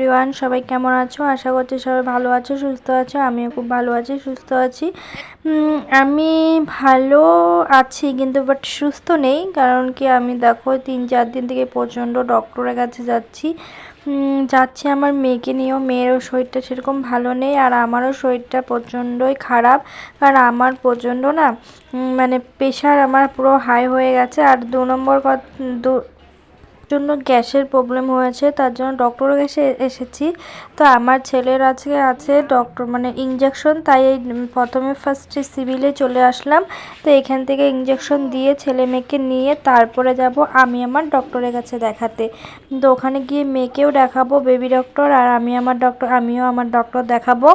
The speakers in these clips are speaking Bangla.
এভরিওয়ান, সবাই কেমন আছো? আশা করছি সবাই ভালো আছো, সুস্থ আছো। আমিও খুব ভালো আছি, সুস্থ আছি। আমি ভালো আছি কিন্তু বাট সুস্থ নেই। কারণ কি, আমি দেখো 3-4 দিন থেকে প্রচণ্ড ডক্টরের কাছে যাচ্ছি আমার মেয়েকে নিয়েও। মেয়েরও শরীরটা সেরকম ভালো নেই, আর আমারও শরীরটা প্রচণ্ডই খারাপ। কারণ আমার প্রচণ্ড না মানে প্রেশার আমার পুরো হাই হয়ে গেছে। আর 2 নম্বর জন্য গ্যাসের প্রবলেম হয়েছে, তার জন্য ডক্টরের কাছে এসেছি। তো আমার ছেলের আজকে আছে ডক্টর মানে ইঞ্জেকশন, তাই প্রথমে ফার্স্টে সিভিলে চলে আসলাম। তো এখান থেকে ইঞ্জেকশন দিয়ে ছেলে মেয়েকে নিয়ে তারপরে যাব আমি আমার ডক্টরের কাছে দেখাতে। তো ওখানে গিয়ে মেয়েকেও দেখাবো, বেবি ডক্টর, আর আমিও আমার ডক্টর দেখাবো।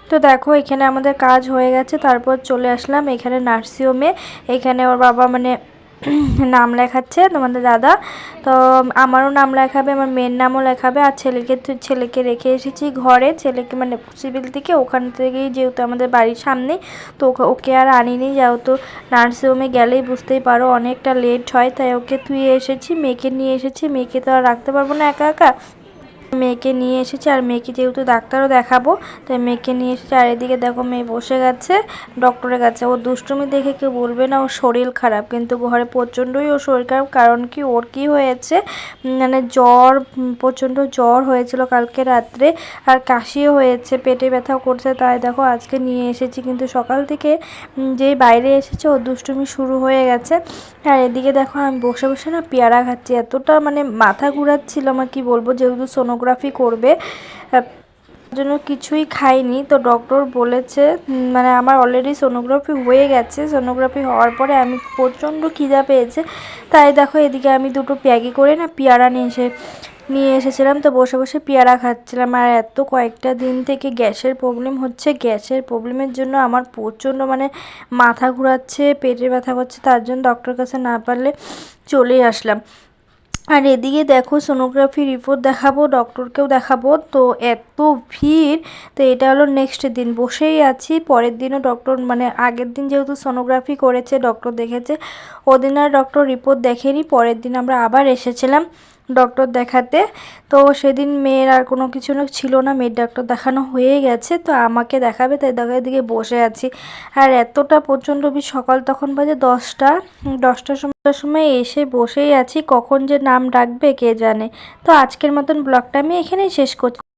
তো দেখো এখানে আমাদের কাজ হয়ে গেছে, তারপর চলে আসলাম এখানে নার্সিংহোমে। এখানে ওর বাবা মানে নাম লেখাচ্ছে, তোমাদের দাদা। তো আমারও নাম লেখাবে, আমার মেয়ের নামও লেখাবে। আর ছেলেকে রেখে এসেছি ঘরে, ছেলেকে মানে সিভিল থেকে ওখান থেকেই, যেহেতু আমাদের বাড়ির সামনে, তো ওকে আর আনিনি। যেহেতু নার্সিংহোমে গেলেই বুঝতেই পারো অনেকটা লেট হয়, তাই ওকে থুয়ে এসেছি। মেয়েকে নিয়ে এসেছি, মেয়েকে তো আর রাখতে পারবো না একা একা। মেয়েকে নিয়ে এসেছি, আর মেয়েকে যেহেতু ডাক্তারও দেখাবো, তাই মেয়েকে নিয়ে এসেছি। আর এদিকে দেখো মেয়ে বসে গেছে ডক্টরের কাছে। ও দুষ্টুমি দেখে কেউ বলবে না ওর শরীর খারাপ, কিন্তু ঘরে প্রচণ্ডই ওর শরীর খারাপ। কারণ কি, ওর কি হয়েছে মানে জ্বর, প্রচণ্ড জ্বর হয়েছিল কালকে রাত্রে, আর কাশিও হয়েছে, পেটে ব্যথাও করছে। তাই দেখো আজকে নিয়ে এসেছি, কিন্তু সকাল থেকে যেই বাইরে এসেছে ওর দুষ্টুমি শুরু হয়ে গেছে। আর এদিকে দেখো আমি বসে বসে না পেয়ারা খাচ্ছি। এতটা মানে মাথা ঘুরাচ্ছিল আমার, কি বলবো, যেহেতু সোনোগ্রাফি করবে জন্য কিছুই খাইনি। তো ডক্টর বলেছে মানে আমার অলরেডি সোনোগ্রাফি হয়ে গেছে। সোনোগ্রাফি হওয়ার পরে আমি প্রচণ্ড খিদা পেয়েছে, তাই দেখো এদিকে আমি দুটো প্যাকে করে না পেয়ারা নিয়ে এসেছিলাম। তো বসে বসে পেয়ারা খাচ্ছিলাম। আর কয়েকটা দিন থেকে গ্যাসের প্রবলেম হচ্ছে, গ্যাসের প্রবলেমের জন্য আমার প্রচণ্ড মানে মাথা ঘুরাচ্ছে, পেটে ব্যথা করছে। তার জন্য ডক্টরের কাছে না পারলে চলে আসলাম। আর এদিকে দেখো সোনোগ্রাফি রিপোর্ট দেখাবো, ডক্টরকেও দেখাবো। তো এত ভিড়, তো এটা হলো নেক্সট দিন, বসেই আছি। পরের দিনও ডক্টর মানে আগের দিন যেহেতু সোনোগ্রাফি করেছে, ডক্টর দেখেছে, ওদিন আর ডক্টর রিপোর্ট দেখেনি। পরের দিন আমরা আবার এসেছিলাম ডক্টর দেখাতে। তো সেদিন মেয়ের আর কোনো কিছু ছিল না, মেয়ের ডক্টর দেখানো হয়ে গেছে। তো আমাকে দেখাবে, তাই দেখো এদিকে বসে আছি। আর এতটা প্রচণ্ড ভিড়, সকাল তখন বাজে 10টার সময় এসে বসেই আছি। কখন যে নাম ডাকবে কে জানে। তো আজকের মতন ব্লগটা আমি এখানেই শেষ করছি।